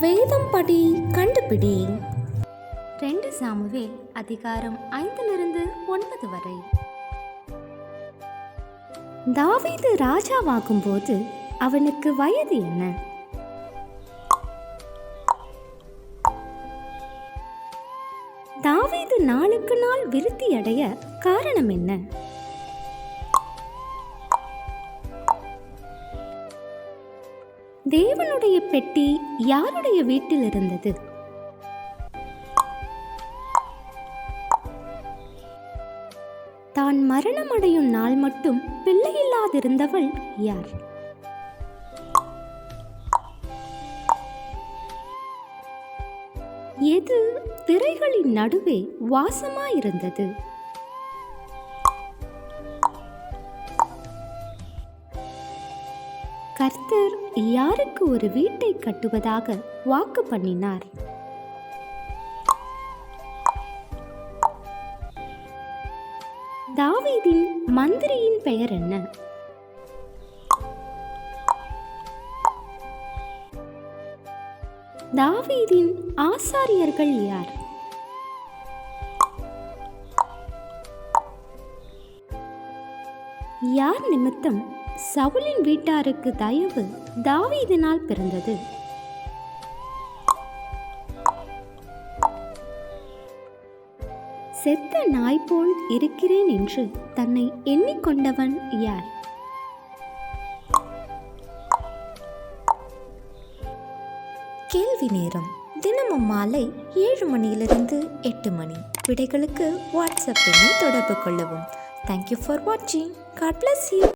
வேதம் படி கண்டுபிடி. 2 சாமுவேல் அதிகாரம் 5-9 வரை. தாவீது ராஜாவாகும் போது அவனுக்கு வயது என்ன? தாவீது நாளுக்கு நாள் விருத்தியடைய காரணம் என்ன? தேவனுடைய பெட்டி யாருடைய வீட்டில் இருந்தது? தான் மரணமடையும் நாள் மட்டும் பிள்ளையில்லாதிருந்தவள் யார்? எது திரைகளின் நடுவே வாசமாயிருந்தது? கர்த்தர் யாருக்கு ஒரு வீட்டை கட்டுவதாக வாக்கு பண்ணினார்? தாவீதின் மந்திரியின் பெயர் என்ன? தாவீதின் ஆசாரியர்கள் யார்? யார் நிமித்தம் சவுலின் வீட்டாருக்கு தயவு தாவீதினால் பிறந்தது? செத்த நாய் போல் இருக்கிறேன் என்று தன்னை எண்ணிக்கொண்டவன் யார்? கேள்வி நேரம் தினமும் மாலை 7 மணியிலிருந்து 8 மணி. விடைகளுக்கு வாட்ஸ்அப் எண்ணை தொடர்பு கொள்ளவும். தேங்க்யூ ஃபார் வாட்சிங். God bless you.